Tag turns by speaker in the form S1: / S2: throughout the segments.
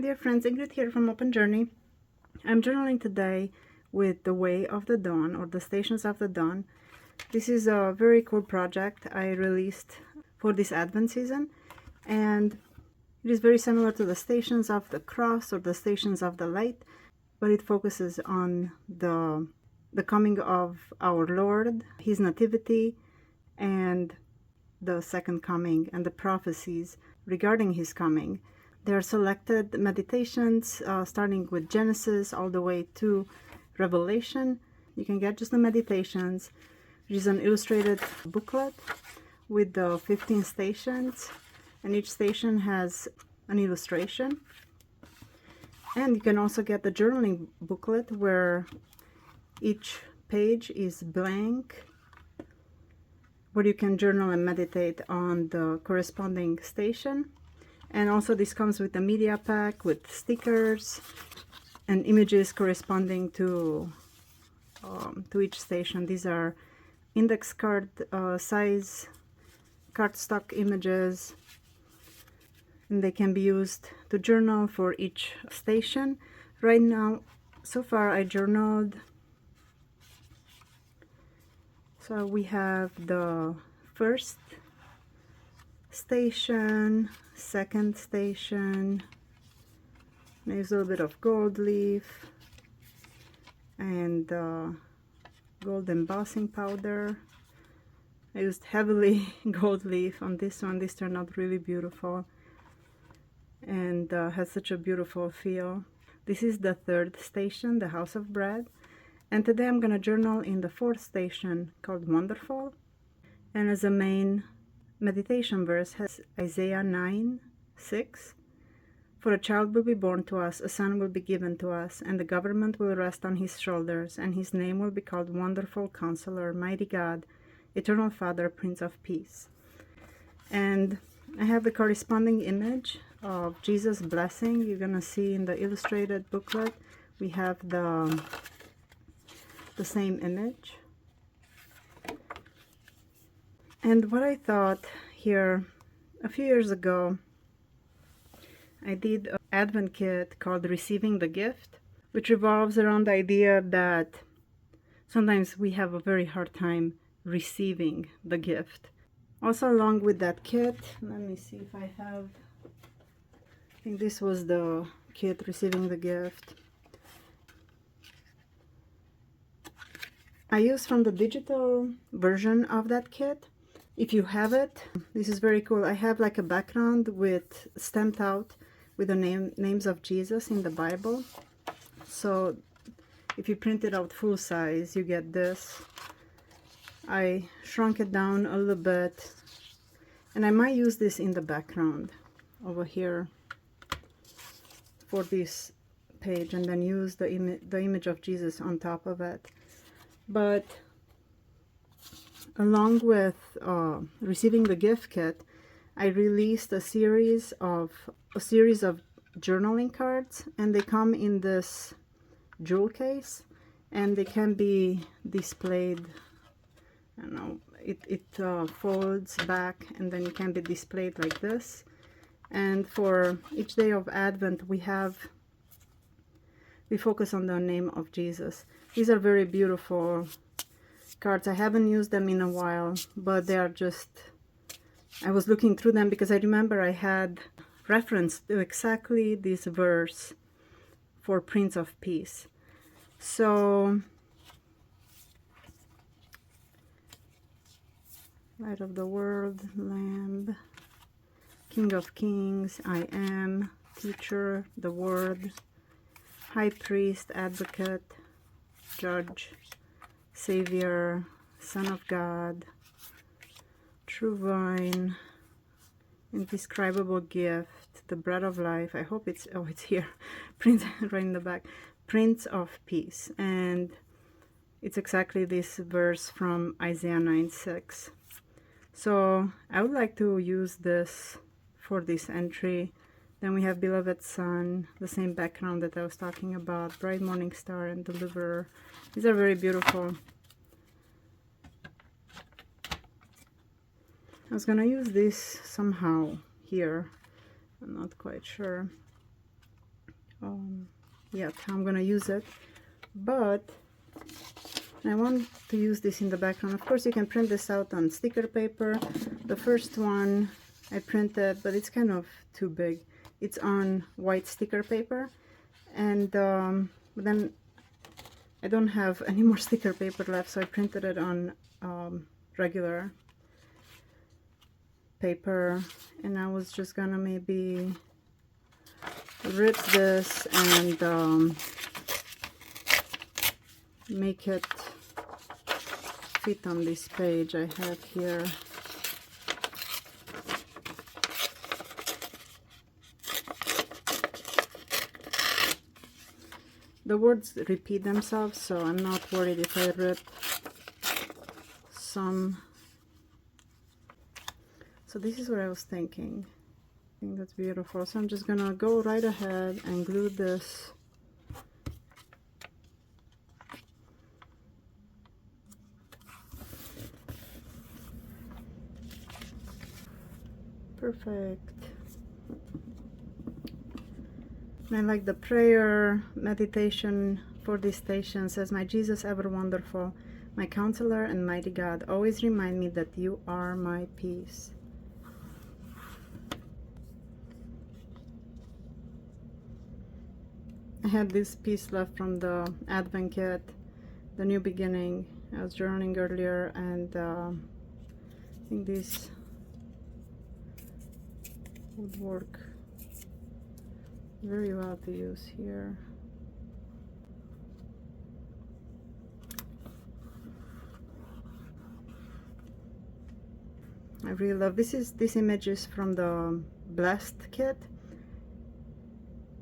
S1: dear friends, Ingrid here from Open Journey. I'm journaling today with The Way of the Dawn, or the Stations of the Dawn. This is a very cool project I released for this Advent season, and it is very similar to the Stations of the Cross or the Stations of the Light, but it focuses on the coming of our Lord, His nativity, and the second coming, and the prophecies regarding His coming. There are selected meditations starting with Genesis all the way to Revelation. You can get just the meditations, which is an illustrated booklet with the 15 stations, and each station has an illustration. And you can also get the journaling booklet where each page is blank, where you can journal and meditate on the corresponding station. And also this comes with a media pack with stickers and images corresponding to each station. These are index card size cardstock images, and they can be used to journal for each station. Right now, so far I journaled. So we have the first station, second station. There's a little bit of gold leaf and gold embossing powder. I used heavily gold leaf on this one. This turned out really beautiful and has such a beautiful feel. This is the third station, the House of Bread. And today I'm going to journal in the fourth station called Wonderful. And as a main meditation verse has Isaiah 9:6. For a child will be born to us, a son will be given to us, and the government will rest on his shoulders, and his name will be called Wonderful Counselor, Mighty God, Eternal Father, Prince of Peace. And I have the corresponding image of Jesus' blessing. You're going to see in the illustrated booklet, we have the same image. And what I thought here, a few years ago, I did an Advent kit called Receiving the Gift, which revolves around the idea that sometimes we have a very hard time receiving the gift. Also, along with that kit, let me see if I have, I think this was the kit, Receiving the Gift. I used from the digital version of that kit. If you have it, this is very cool. I have like a background with stamped out with the names of Jesus in the Bible. So if you print it out full size, you get this. I shrunk it down a little bit, and I might use this in the background over here for this page, and then use the image of Jesus on top of it. But along with Receiving the Gift kit, I released a series of journaling cards, and they come in this jewel case, and they can be displayed. I don't know, it folds back, and then it can be displayed like this. And for each day of Advent, we focus on the name of Jesus. These are very beautiful cards. I haven't used them in a while, but they are just, I was looking through them because I remember I had reference to exactly this verse for Prince of Peace. So, Light of the World, Lamb, King of Kings, I Am, Teacher, the Word, High Priest, Advocate, Judge, Savior, Son of God, True Vine, Indescribable Gift, the Bread of Life. I hope it's, oh, it's here, Prince, right in the back, Prince of Peace. And it's exactly this verse from Isaiah 9:6. So I would like to use this for this entry. Then we have Beloved Son, the same background that I was talking about, Bright Morning Star, and Deliverer. These are very beautiful. I was gonna use this somehow here. I'm not quite sure. yet how I'm gonna use it, but I want to use this in the background. Of course, you can print this out on sticker paper. The first one I printed, but it's kind of too big. It's on white sticker paper, and then I don't have any more sticker paper left, so I printed it on regular paper, and I was just gonna maybe rip this and make it fit on this page I have here. The words repeat themselves, so I'm not worried if I rip some. So this is what I was thinking. I think that's beautiful. So I'm just gonna go right ahead and glue this. Perfect. And I like the prayer meditation for this station. Says, my Jesus ever wonderful, my counselor and mighty God, always remind me that you are my peace. I had this piece left from the Advent kit, the New Beginning. I was journaling earlier, and I think this would work very well to use here. I really love this image is from the Blessed kit,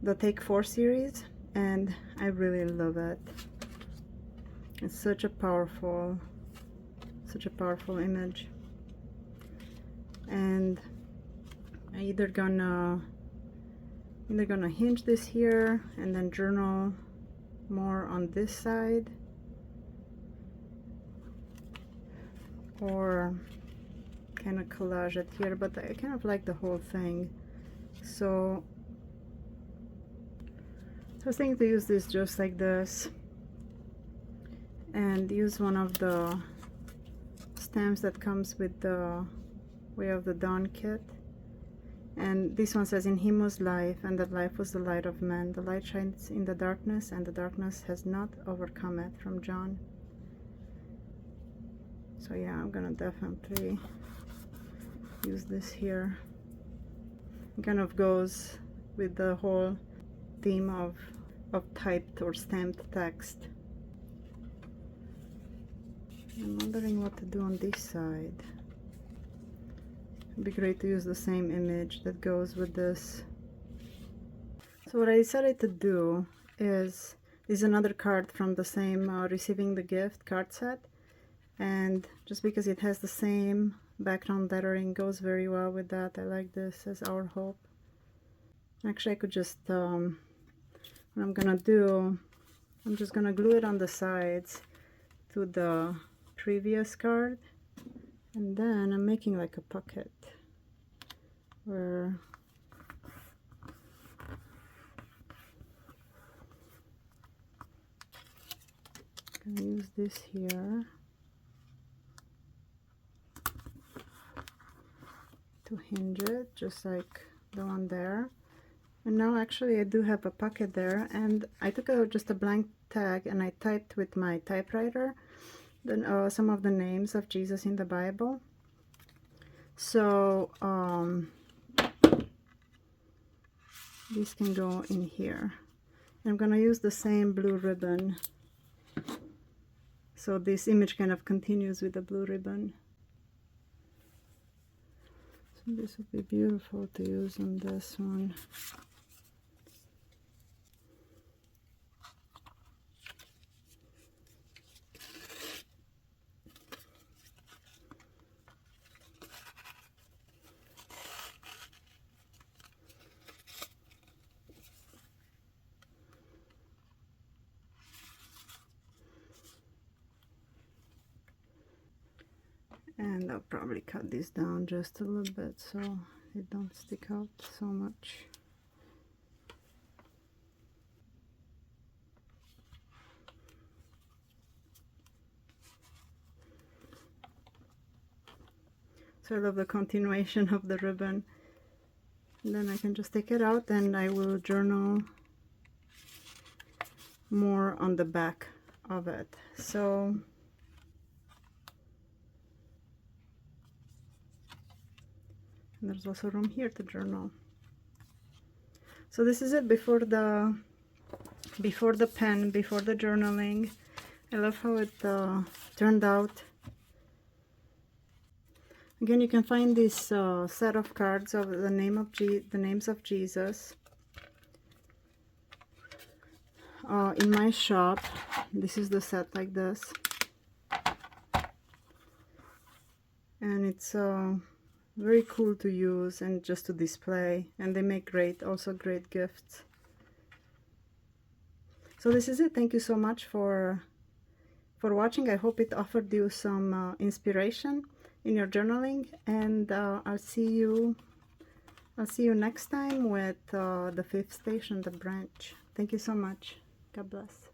S1: the Take 4 series, and I really love it. It's such a powerful image. And I either gonna hinge this here and then journal more on this side, or kind of collage it here, but I kind of like the whole thing. So I was thinking to use this just like this, and use one of the stamps that comes with the Way of the Dawn kit. And this one says, in him was life, and that life was the light of man. The light shines in the darkness, and the darkness has not overcome it, from John. So yeah, I'm gonna definitely use this here. It kind of goes with the whole theme of typed or stamped text. I'm wondering what to do on this side. It'd be great to use the same image that goes with this. So what I decided to do is another card from the same Receiving the Gift card set, and just because it has the same background lettering, goes very well with that. I like this as Our Hope. Actually, I could just what I'm gonna do, I'm just gonna glue it on the sides to the previous card, and then I'm making like a pocket where I'm gonna use this here to hinge it, just like the one there. And now actually I do have a pocket there, and I took just a blank tag and I typed with my typewriter some of the names of Jesus in the Bible. So these can go in here. I'm gonna use the same blue ribbon, so this image kind of continues with the blue ribbon. So this would be beautiful to use on this one. And I'll probably cut this down just a little bit so it don't stick out so much. So I love the continuation of the ribbon. And then I can just take it out and I will journal more on the back of it. So there's also room here to journal. So this is it before the pen, before the journaling. I love how it turned out. Again, you can find this set of cards of the names of Jesus in my shop. This is the set like this, and it's very cool to use and just to display, and they make also great gifts. So this is it. Thank you so much for watching. I hope it offered you some inspiration in your journaling, and I'll see you next time with the 5th station, the branch. Thank you so much. God bless.